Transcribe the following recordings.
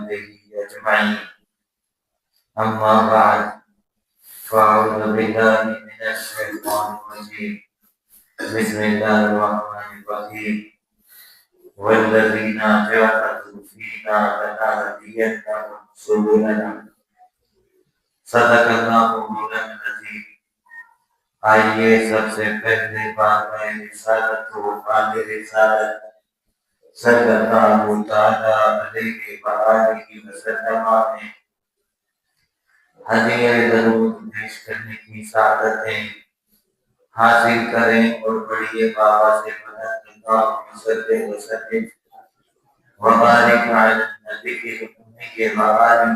وصحبه أجمعين. أما بعد فأعوذ بالله من الشيطان الرجيم. بسم الله الرحمن الرحيم. والذين جاهدوا فينا لنهدينهم سبلنا صدق اللہ مولانا العظیم. آئیے سب سے پہلے بارگاہ رسالت و حال رسالت صلی اللہ تعالیٰ علیہ وآلہ وسلم میں ہدیہ درود پیش کرنے کی سعادتیں حاصل کریں اور بڑی بابا سے مدد اللہم صلی وسلم وبارک علی النبی الامی وآلہ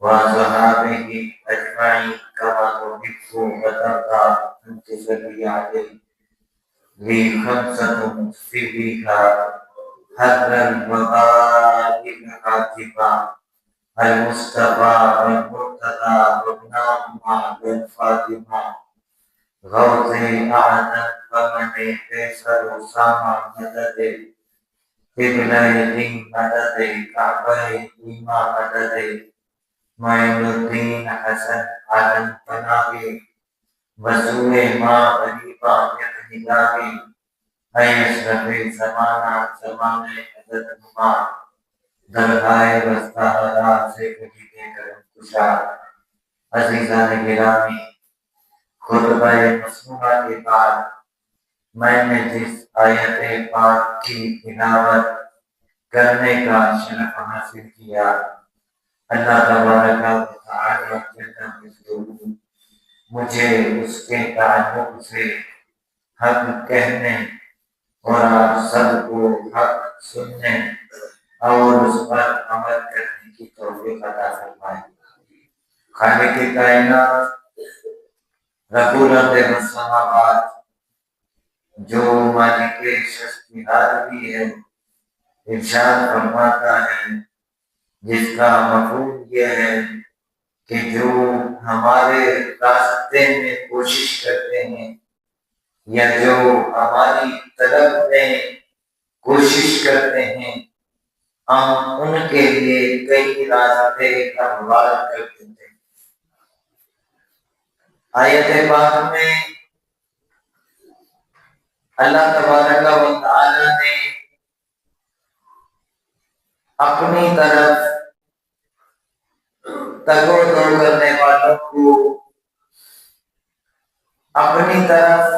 وصحابہ اجمعین کما تحب وترضى ان تصلی علیہ لی خمسۃ فیہا حر الوباء الحاطبہ المصطفى والمرتضى وابنهما والفاطمہ غوث اعظم ومن فیصل اسامہ مدد قبلہ دین مدد کعبہ ایمہ مدد معین الدین حسن عالم پناہی وضوء ماں غریبہ احتجاجی اے اشرف زمانہ زمانے حضرت نما درگاہ وسطیٰ سے کبھی دے کرم کشا. عزیزان گرامی، خطبہ مسموعہ کے بعد میں نے جس آیت پاک کی تلاوت کرنے کا شرف حاصل کیا، اللہ تبارک و تعالیٰ مجھے اس کے تعلق سے حق کہنے اور آپ سب کو حق سننے اور اس پر عمل کرنے کی توفیق عطا فرمائے. خالق کائنات رب الارض والسماوات جو مالک شخصیات بھی ہے ارشاد فرماتا ہے، جس کا مفہوم یہ ہے کہ جو ہمارے راستے میں کوشش کرتے ہیں یا جو ہماری طلب میں کوشش کرتے ہیں، ہم ان کے لیے کئی راستے ہموار کر دیتے ہیں. آیت پاک میں اللہ تبارک و تعالی نے اپنی طرف تگ و دو کرنے والوں کو، اپنی طرف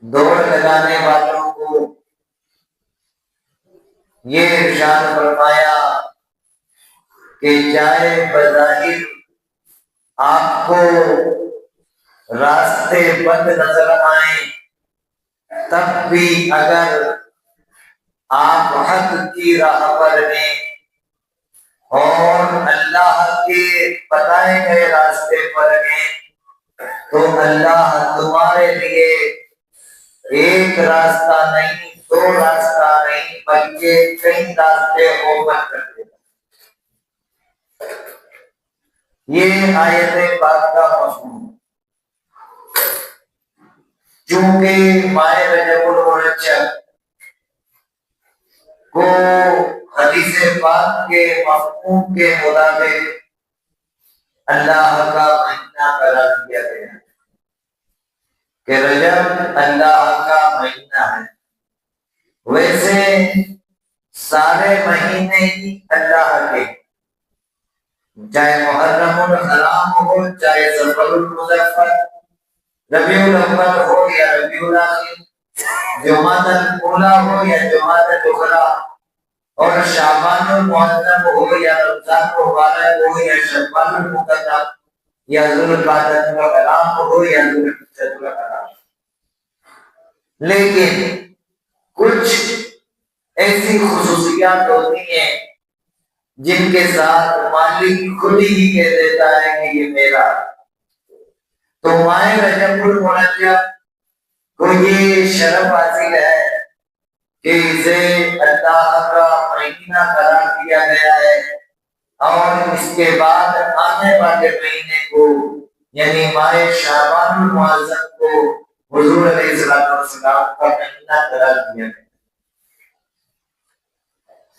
دوڑ لگانے والوں کو یہ ارشاد فرمایا کہ چاہے بظاہر آپ کو راستے بند نظر آئیں، تب بھی اگر آپ حق کی راہ پر ہیں اور اللہ کے بتائے گئے راستے پر ہیں، تو اللہ تمہارے لیے ایک راستہ نہیں، دو راستہ نہیں، بلکہ کئی راستے اوپن کر دیتا. یہ آیت پاک کا مفہوم. چونکہ ماہ رجب المرجب کو حدیث پاک کے مفہوم کے مطابق اللہ کا مہینہ قرار دیا گیا ہے کہ رجب اللہ کا مہینہ ہے. ویسے سارے مہینے ہی اللہ کے، چاہے محرم الحرام ہو، چاہے صفر المظفر، ربیع الاول ہو یا ربیع الاخر، جمادی الاولیٰ ہو یا جمادی الاخری، اور شعبان المعظم ہو یا رمضان المبارک ہو یا شوال المقدس یا ذوالقعدہ الاعظم ہو یا ذوالحجہ الاعظم. لیکن کچھ ایسی خصوصیات ہوتی ہیں جن کے ساتھ مالک خود ہی کہہ دیتا ہے کہ یہ میرا. تو ماہ رجب المرجب کو یہ شرف حاصل ہے کہ اسے اللہ کا مہینہ قرار دیا گیا ہے، اور اس کے بعد آنے والے مہینے کو یعنی ماہ شعبان المعظم کو حضور علیہ السلام کا مہینہ قرار دیا گیا.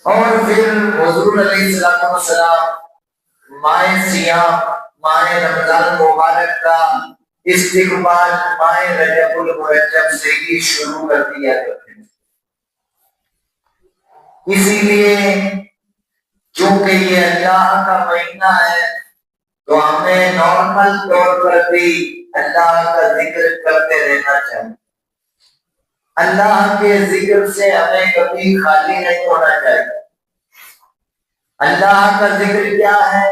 اور پھر حضور علیہ السلام ماہ سیام ماہ رمضان مبارک کا استقبال ماہ رجب المرجب سے ہی شروع کر دیا کرتے ہیں۔ اسی لیے چونکہ یہ اللہ کا مہینہ ہے تو ہمیں نارمل طور پر بھی اللہ کا ذکر کرتے رہنا چاہیے۔ اللہ کے ذکر سے ہمیں کبھی خالی نہیں ہونا چاہیے۔ اللہ کا ذکر کیا ہے؟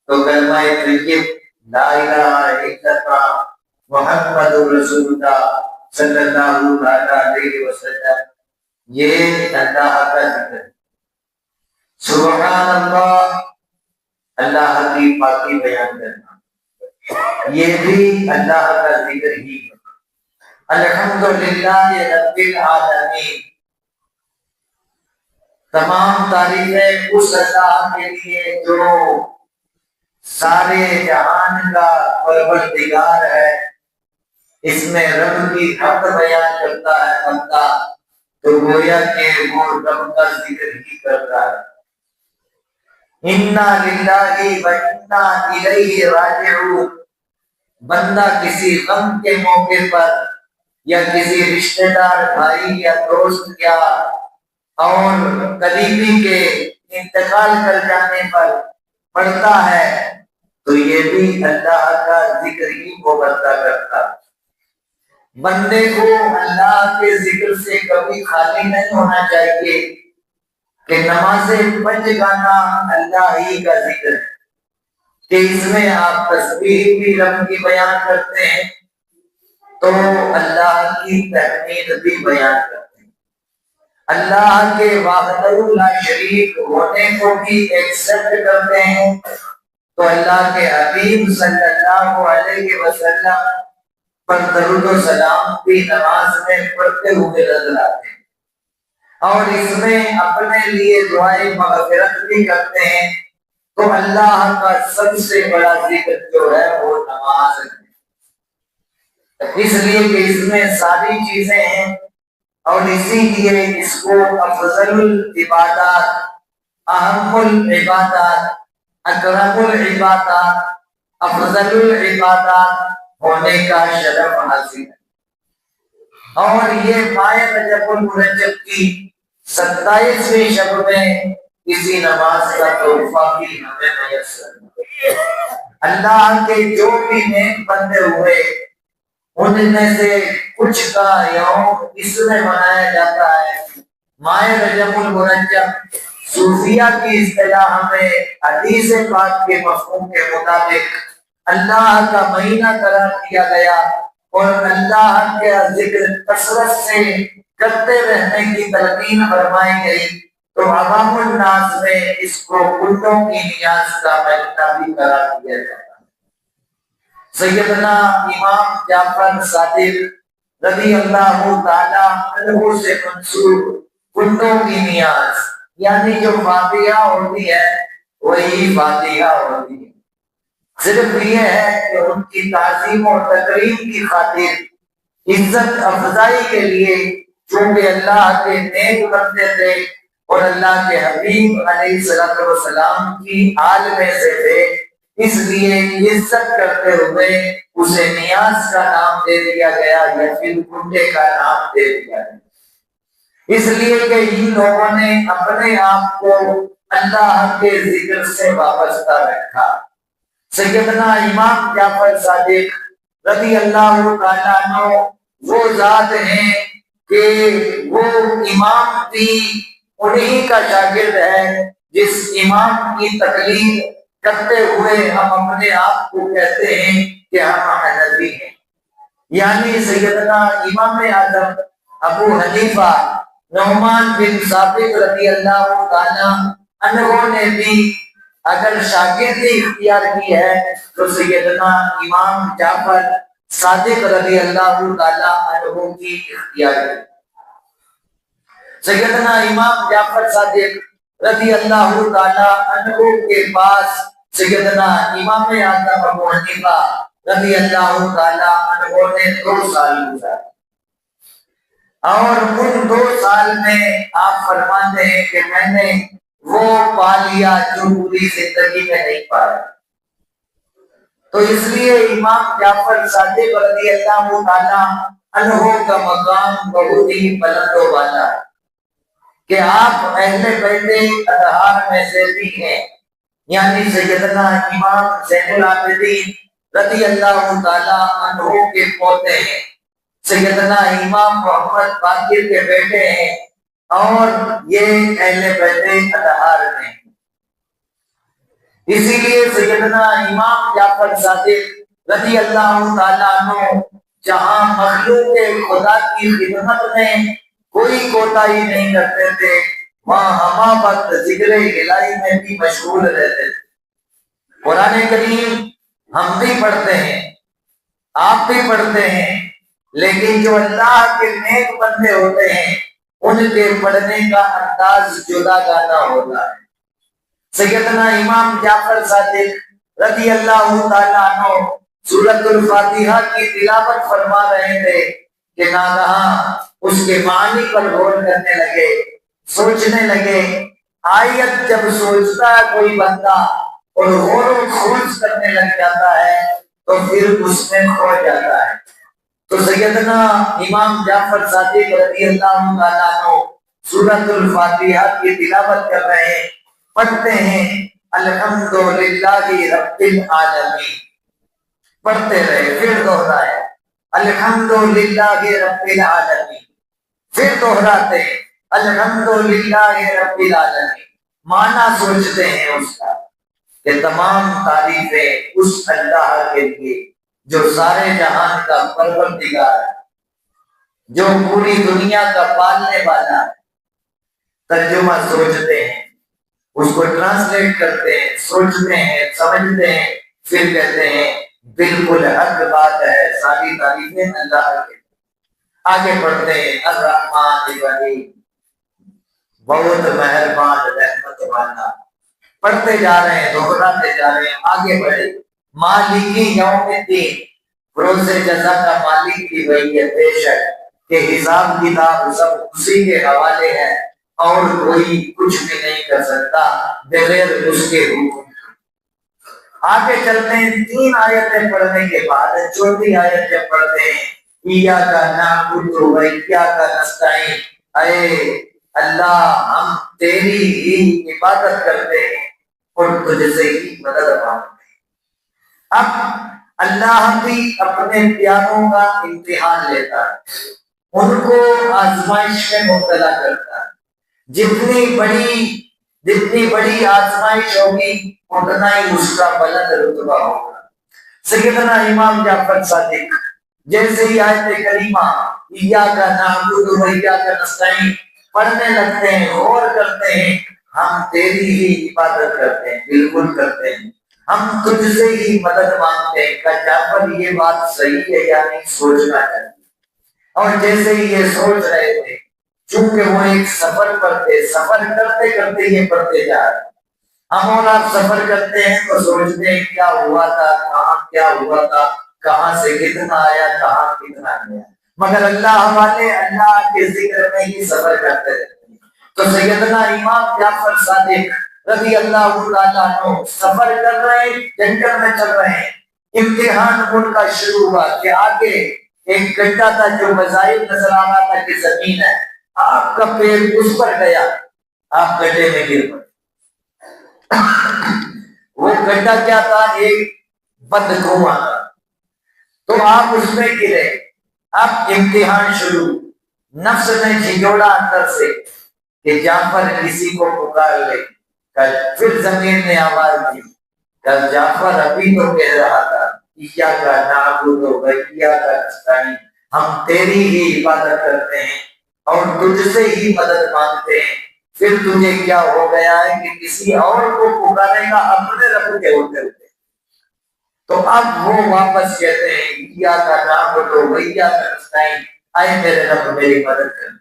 تو کلمہ طیب لا الہ الا اللہ محمد رسول اللہ صلی اللہ علیہ وسلم، یہ اللہ کا ذکر ہے۔ سبحان اللہ، اللہ کی پاکی بیان کرنا، یہ بھی اللہ کا ذکر ہی ہے۔ الحمدللہ رب العالمین، تمام تعریفیں اس اللہ کے لیے جو سارے جہان کا پروردگار ہے۔ اس میں رب کی حق بیان کرتا ہے بندہ تو گویا کہ وہ رب کا ذکر ہی کرتا ہے۔ انا للہ و انا الیہ راجعون، بندہ کسی غم کے موقع پر یا کسی رشتہ دار بھائی یا دوست یا اور قریبی کے انتقال کر جانے پر پڑھتا ہے تو یہ بھی اللہ کا ذکر ہی مبتدا کرتا ہے۔ بندے کو اللہ کے ذکر سے کبھی خالی نہیں ہونا چاہیے کہ نمازیں پنج گانا اللہ ہی کا ذکر ہے، کہ اس میں آپ تسبیح بھی رب کی بیان کرتے ہیں تو اللہ کی تحمید بھی بیان کرتے ہیں، اللہ کے وحدہ لا شریک ہونے کو بھی ایکسپٹ کرتے ہیں تو اللہ کے حبیب صلی اللہ علیہ وسلم پر درود و سلام بھی نماز میں پڑھتے ہوئے نظر آتے ہیں، اور اس میں اپنے لیے دعائیں مغفرت بھی کرتے ہیں۔ تو اللہ کا سب سے بڑا ذکر جو ہے وہ نماز ہے، اس لیے کہ اس میں ساری چیزیں ہیں، اور اسی لیے اس کو افضل العبادات، اہم العبادات، اکرم العبادات، افضل العبادات ہونے کا شرف حاصل ہے۔ اور یہ ماہ رجب المرجب کی 27ویں شب میں کسی نماز کا تحفہ بھی ہمیں میسر ہے۔ اللہ کے جو بھی نیک بندے ہوئے ان میں سے کچھ کا یوم اس میں منایا جاتا ہے۔ ماہ رجب المرجب صوفیہ کی اصطلاح میں حدیث پاک کے مفہوم کے مطابق اللہ کا مہینہ قرار دیا گیا، اور اللہ کے ذکر کثرت سے کرتے رہنے کی تلقین فرمائی گئی، تو عوام الناس میں اس کو کلوں کی نیاز کا مہینہ بھی قرار دیا جاتا ہے۔ سیدنا امام جعفر صادق رضی اللہ تعالی عنہ سے منسوب کلوں کی نیاز، یعنی جو فاتحہ ہوتی ہے وہی فاتحہ ہوتی ہے، صرف یہ ہے کہ ان کی تعظیم اور تکریم کی خاطر عزت افزائی کے لیے، چونکہ اللہ کے نیک بندے تھے اور اللہ کے حبیب علیہ السلام کی آل میں سے تھے، اس لیے عزت کرتے ہوئے اسے نیاز کا نام دے دیا گیا یا پھر کنڈے کا نام دے دیا گیا، اس لیے کہ ان لوگوں نے اپنے آپ کو اللہ کے ذکر سے وابستہ رکھا۔ سیدنا امام جعفر صادق رضی اللہ تعالیٰ عنہ وہ ذات ہیں کہ وہ امام بھی انہی کا شاگرد ہے جس امام کی تقلید کرتے ہوئے ہم اپنے آپ کو کہتے ہیں کہ ہم حنفی ہیں، یعنی سیدنا امام اعظم ابو حنیفہ نعمان بن ثابت رضی اللہ تعالیٰ عنہ نے بھی اگر شاگردی اختیار کی ہے تو سیدنا امام جعفر صادق رضی اللہ تعالیٰ عنہ کی اختیار کی۔ سیدنا امام جعفر صادق رضی اللہ تعالیٰ عنہ کے پاس سیدنا امام اعظم ابو حنیفہ رضی اللہ تعالیٰ عنہ نے 2 سال گزارے۔ اور ان 2 سال میں آپ فرماتے ہیں کہ میں نے وہ پا لیا جو پوری زندگی میں نہیں پایا۔ تو اس لیے امام جعفر صادق رضی اللہ تعالیٰ عنہ کا مقام بہت ہی بلند و بالا ہے کہ آپ اہل بیت اطہار میں سے بھی ہیں، یعنی سیدنا امام زین العابدین رضی اللہ تعالیٰ عنہ کے پوتے ہیں، سیدنا امام محمد باقر کے بیٹے ہیں، اور یہ اہل بیت اطہار میں۔ اسی لیے سیدنا امام جعفر صادق رضی اللہ تعالیٰ عنہ جہاں مخلوق خدا کی خدمت میں کوئی کوتاہی نہیں کرتے تھے، وہاں ہمہ وقت ذکر الہی میں بھی مشغول رہتے تھے۔ قرآن کریم ہم بھی پڑھتے ہیں، آپ بھی پڑھتے ہیں، لیکن جو اللہ کے نیک بندے ہوتے ہیں ان کے پڑھنے کا انداز جدا گانا ہوتا ہے۔ سیدنا امام جعفر صادق رضی اللہ تعالیٰ عنہ سورۃ الفاتحہ کی تلاوت فرما رہے تھے کہ ناگہاں اس کے معنی پر غور کرنے لگے، سوچنے لگے۔ آیت جب سوچتا ہے کوئی بندہ اور غور و خوض کرنے لگ جاتا ہے تو پھر اس میں کھو جاتا ہے۔ تو سیدنا امام جعفر صادق رضی اللہ تعالیٰ عنہ سورۃ الفاتحہ کی تلاوت کر رہے ہیں، پڑھتے ہیں الحمدللہ رب العالمین، پڑھتے رہے، پھر دوہرائے الحمدللہ رب العالمین، پھر دوہراتے ہیں الحمدللہ رب العالمین۔ معنی سوچتے ہیں اس کا کہ تمام تعریفیں اس اللہ کے لیے جو سارے جہان کا پروردگار ہے، جو پوری دنیا کا پالنے والا ہے۔ ترجمہ سوچتے ہیں، اس کو ٹرانسلیٹ کرتے ہیں، سوچتے ہیں، سمجھتے ہیں، پھر کہتے ہیں بالکل حق بات ہے، ساری تعریفیں اللہ کے۔ آگے پڑھتے ہیں الرحمن الرحیم، بہت مہربان رحمت والا، پڑھتے جا رہے ہیں، دہراتے جا رہے ہیں، آگے بڑھے۔ مالکی یوم الدین، روز جزا کا مالک بھی وہی ہے، بے شک کہ حساب کتاب سب اسی کے حوالے ہے اور کوئی کچھ بھی نہیں کر سکتا بغیر اس کے حکم۔ آگے چلتے ہیں، 3 آیتیں پڑھنے کے بعد 4 آیت جب پڑھتے ہیں ایاک نعبد و ایاک نستعین، اے اللہ ہم تیری ہی عبادت کرتے ہیں اور تجھ سے ہی مدد مانگتے ہیں۔ اب اللہ بھی اپنے پیاروں کا امتحان لیتا ہے، ان کو آزمائش میں مبتلا کرتا ہے۔ جتنی بڑی آزمائش ہوگی اتنا ہی اس کا بلند رتبہ ہوگا۔ سیدنا امام جعفر صادق جیسے ہی آیت کریمہ ایاک نعبد و ایاک نستعین پڑھنے لگتے ہیں، غور کرتے ہیں، ہم تیری ہی عبادت کرتے ہیں، بالکل کرتے ہیں، ہم تجھ سے ہی مدد مانگتے ہیں۔ کہ جعفر یہ بات صحیح ہے یا نہیں سوچنا چاہیے۔ اور جیسے ہی یہ سوچ رہے تھے، چونکہ وہ ایک سفر پر تھے، سفر کرتے کرتے یہ پڑھتے جا رہے۔ ہم اور آپ سفر کرتے ہیں تو سوچتے ہیں کیا ہوا تھا، کہاں کیا ہوا تھا، کہاں سے کتنا آیا، کہاں کتنا گیا، مگر اللہ والے اللہ کے ذکر میں ہی سفر کرتے رہتے ہیں۔ تو سیدنا امام جعفر صادق رضی اللہ تعالیٰ عنہ سفر کر رہے ہیں، جنگل میں چل رہے ہیں، امتحان ان کا شروع ہوا کہ آگے ایک گڈھا تھا جو بظاہر نظر آ رہا تھا کہ زمین ہے، آپ کا پیر اس پر گیا، آپ گڈھے میں گر پڑے۔ وہ گڈھا کیا تھا؟ ایک بند کنواں تھا، تو آپ اس میں گرے۔ اب امتحان شروع، نفس نے جھنجھوڑا اندر سے کہ جعفر کسی کو پکار لے۔ پھر زمین نے آواز دی کہ جعفر ابھی تو کہہ رہا تھا ایاک نعبد و ایاک نستعین، ہم تیری ہی عبادت کرتے ہیں اور تجھ سے ہی مدد مانگتے ہیں، پھر تجھے کیا ہو گیا ہے کہ کسی اور کو پکارے گا اپنے رب کے ہوتے ہوتے۔ تو اب وہ واپس کہتے ہیں ایاک نعبد و ایاک نستعین، اے میرے رب میری مدد کر،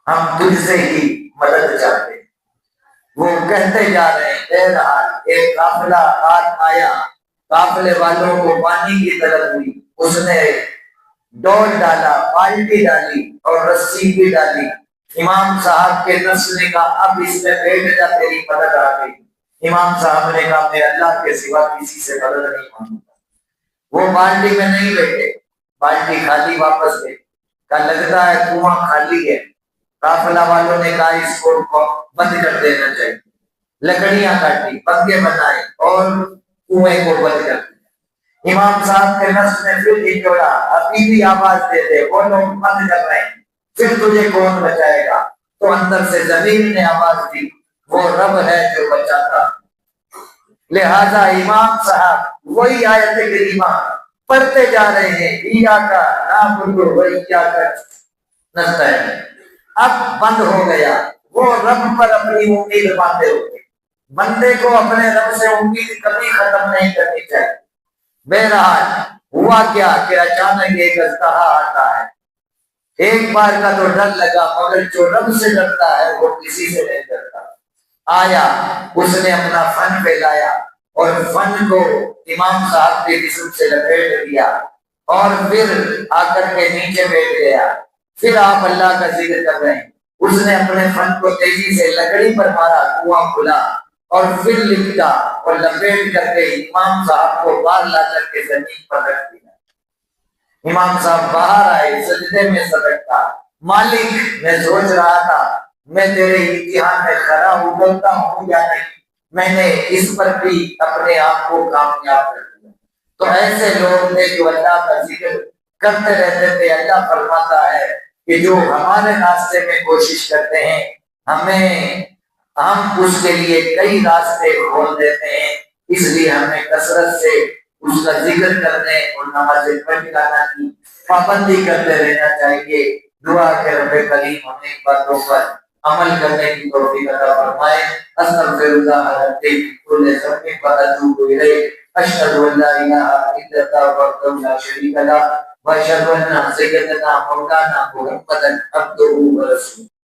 ہم تجھ سے ہی مدد چاہتے ہیں۔ وہ کہتے جا رہے ہیں، بہرحال ایک قافلہ آیا، قافلے والوں کو پانی کی طلب ہوئی، اس نے ڈول ڈالا، بالٹی ڈالی اور رسی بھی ڈالی۔ امام صاحب کے نفس نے کہا اب اس میں بیٹھ جا، تیری مدد آ گئی۔ امام صاحب نے کہا میں اللہ کے سوا کسی سے مدد نہیں مانگوں گا۔ وہ بالٹی میں نہیں بیٹھے، بالٹی خالی واپس گئی۔ کہا لگتا ہے کنواں خالی ہے۔ قافلہ والوں نے کہا اس کو بند کر دینا چاہیے۔ لکڑیاں کاٹی، پنکھے بنائے اور کنویں کو بند کر دیا۔ امام صاحب کے نفس نے پھر بھی جوڑا ابھی بھی آواز دے دے، وہ لوگ بند کر رہے ہیں، پھر تجھے کون بچائے گا؟ تو اندر سے زمین نے آواز دی وہ رب ہے جو بچاتا۔ لہذا امام صاحب وہی آیت کریمہ پڑھتے جا رہے ہیں، ایاکا نعبد و ایاکا نستعین۔ اب بند ہو گیا، وہ رب پر اپنی امید باندھے ہوتے۔ بندے کو اپنے رب سے امید کبھی ختم نہیں کرنی چاہیے۔ بہرحال ہوا کیا کہ اچانک ایک اژدہا آتا ہے۔ ایک بار کا تو ڈر لگا، مگر جو رب سے ڈرتا ہے وہ کسی سے نہیں ڈرتا۔ آیا، اس نے اپنا فن پھیلایا اور فن کو امام صاحب کے جسم سے لپیٹ دیا اور پھر آ کر کے نیچے بیٹھ گیا۔ پھر آپ اللہ کا ذکر کر رہے ہیں، اس نے اپنے فن کو تیزی سے لکڑی پر مارا، کنواں کھلا اور پھر لپٹا اور لپیٹ کر کے امام صاحب کو باہر لا کر کے زمین پر رکھ دیا۔ امام صاحب باہر آئے، سجدے میں سجدتا، مالک میں سوچ رہا تھا میں تیرے امتحان میں کھرا اترتا ہوں یا نہیں، میں نے اس پر بھی اپنے آپ کو کامیاب کر دیا۔ تو ایسے لوگ تھے جو اللہ کا ذکر کرتے رہتے تھے۔ اللہ فرماتا ہے کہ جو ہمارے راستے میں کوشش کرتے ہیں ہم اس کے لیے کئی راستے کھول دیتے ہیں۔ اس لیے ہمیں کثرت سے اس کا ذکر کرنے اور نماز پڑھنا کی پابندی کرتے رہنا چاہیے۔ دعا کہ رب کریم ہمیں باتوں پر عمل کرنے کی توفیق عطا فرمائے۔ استغفر اللہ ربی من کل ذنب واتوب الیہ، اشہد ان لا الہ الا اللہ وحدہ لا شریک لہ واشہد ان سیدنا مولانا محمدا عبدہ ورسولہ۔